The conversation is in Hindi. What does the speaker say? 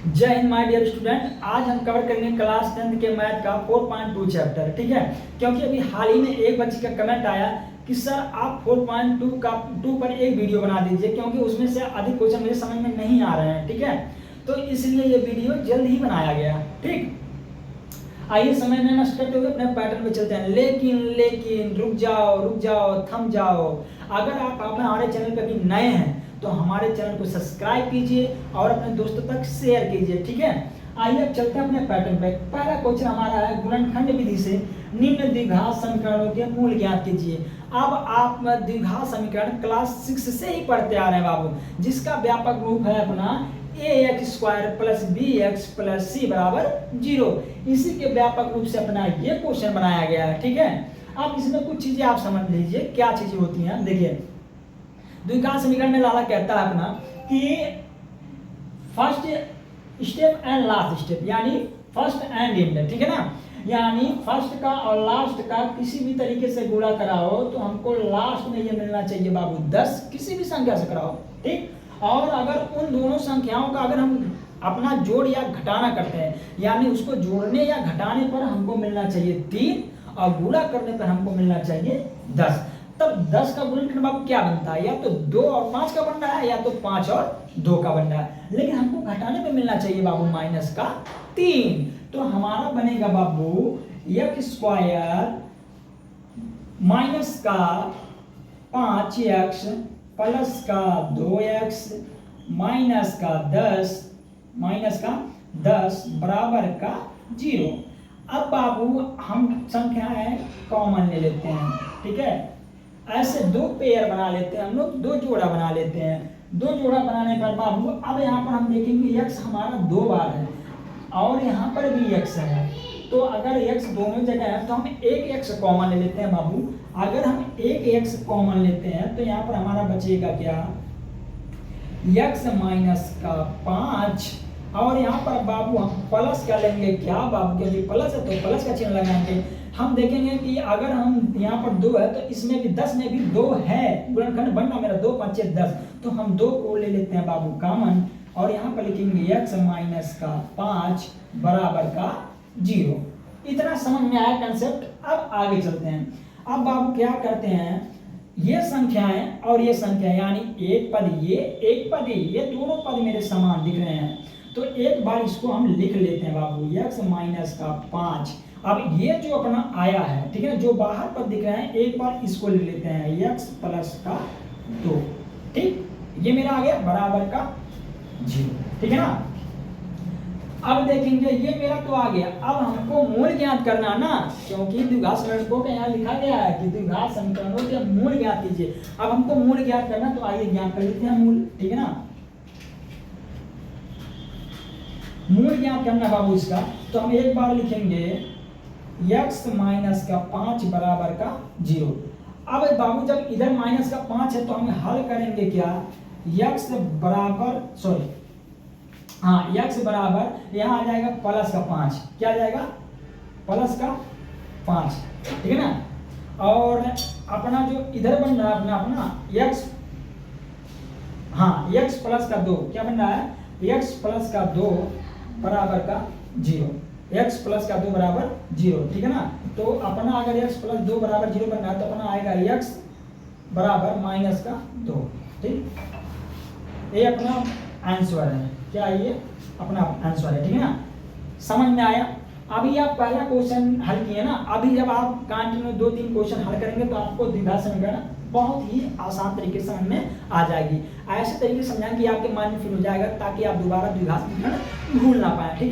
जय हिंद माय डियर स्टूडेंट। आज हम कवर करेंगे क्लास 10th के मैथ का 4.2 चैप्टर। ठीक है, क्योंकि अभी हाल ही में एक बच्चे का कमेंट आया कि सर आप 4.2 का 2 पर एक वीडियो बना दीजिए, क्योंकि उसमें से अधिक क्वेश्चन मुझे समझ में नहीं आ रहे हैं। ठीक है, तो इसलिए ये वीडियो जल्द ही बनाया गया। ठीक, आइए समय में नष्ट करते हुए अपने पैटर्न में चलते हैं। लेकिन रुक जाओ, थम जाओ। अगर आप हमारे चैनल पर भी नए हैं तो हमारे चैनल को सब्सक्राइब कीजिए और अपने दोस्तों तक शेयर कीजिए। ठीक है, आइए अब चलते हैं अपने पैटर्न पे। पहला क्वेश्चन हमारा है गुणनखंड विधि से निम्न द्विघात समीकरणों के मूल ज्ञात कीजिए। अब आप द्विघात समीकरण क्लास 6 से ही पढ़ते आ रहे हैं बाबू, जिसका व्यापक रूप है अपना ax² + bx + c = 0। इसी के व्यापक रूप से अपना ये क्वेश्चन बनाया गया है। ठीक है, अब इसमें कुछ चीजें आप समझ लीजिए क्या चीजें होती हैं। देखिए, द्विघात समीकरण में लाला कहता है अपना कि first step and last step, यानी फर्स्ट एंड एंड। ठीक है ना, यानी फर्स्ट का और लास्ट का किसी भी तरीके से गुणा कराओ तो हमको लास्ट में ये मिलना चाहिए बाबू 10, किसी भी संख्या से कराओ। ठीक, और अगर उन दोनों संख्याओं का अगर हम अपना जोड़ या घटाना करते हैं, यानी उसको जोड़ने या घटाने पर हमको मिलना चाहिए 3 और गुणा करने पर हमको मिलना चाहिए 10। तब 10 का गुणनखंड बाबू क्या बनता है? या तो 2 और 5 का बन रहा है, या तो 5 और 2 का बन रहा है। लेकिन हमको घटाने पे मिलना चाहिए बाबू -3। तो हमारा बनेगा बाबू x² माइनस का 5x प्लस का 2x माइनस का 10 बराबर का 0। अब बाबू हम संख्याएं कॉमन ले लेते हैं। ठीक है, ऐसे दो पेयर बना लेते हैं हम लोग, दो जोड़ा बना लेते हैं। दो जोड़ा बनाने पर बाबू अब यहाँ पर हम देखेंगे x हमारा 2 बार है और यहाँ पर भी x है। तो अगर x दोनों जगह है तो हम एक x कॉमन ले लेते हैं बाबू। अगर हम एक x कॉमन लेते हैं तो यहाँ पर हमारा बचेगा क्या? x - 5। और यहाँ पर बाबू हम प्लस कर लेंगे क्या बाबू, क्योंकि प्लस है तो प्लस का चिन्ह लगाएंगे। हम देखेंगे कि अगर हम यहाँ पर 2 है तो इसमें भी 10 में भी 2 है, गुणनखंड बनना मेरा 2 × 5 = 10। तो हम 2 को ले लेते हैं बाबू कॉमन और यहाँ पर लिखेंगे x - 5 बराबर का 0। इतना समझ में आया कंसेप्ट। अब आगे चलते हैं। अब बाबू क्या करते हैं, ये संख्याएं और ये संख्या, यानी एक पद ये दोनों पद मेरे समान दिख रहे हैं। तो एक बार इसको हम लिख लेते हैं बाबू x - 5। अब ये जो अपना आया है, ठीक है, जो बाहर पर दिख रहे हैं, एक बार इसको लिख लेते हैं x + 2। ठीक, ये मेरा आ गया बराबर का 0। ठीक है ना, अब देखेंगे ये मेरा तो आ गया। अब हमको मूल ज्ञात करना ना, क्योंकि द्विघात समीकरणों का यहाँ लिखा गया है कि द्विघात समीकरणों के मूल ज्ञात कीजिए। अब हमको मूल ज्ञात करना, तो आइए ज्ञात कर लेते हैं मूल। ठीक है ना, मूल ज्ञात करना बाबू इसका, तो हम एक बार लिखेंगे x - 5 बराबर का 0। अब बाबू जब इधर -5 है तो हम हल करेंगे क्या? x बराबर यहाँ आ जाएगा +5। क्या आ जाएगा? +5। ठीक है ना, और अपना जो इधर बन रहा है अपना x + 2 क्या बन रहा है? x + 2 बराबर का 0। x + 2 बराबर 0। ठीक है ना, तो अपना अगर x + 2 बराबर 0 बन रहा है तो अपना आएगा x बराबर -2। ठीक, ये अपना आंसर है। क्या ये अपना आंसर है? ठीक है ना, समझ में आया? अभी आप पहला क्वेश्चन हल किए ना, अभी जब आप कंटिन्यू 2-3 क्वेश्चन हल करेंगे तो आपको द्विघात समीकरण बहुत ही आसान तरीके से समझ में आ जाएगी। ऐसे तरीके से समझाएं कि आपके माइंड में फिट हो जाएगा, ताकि आप दोबारा द्विघात समीकरण भूल ना पाए। ठीक है।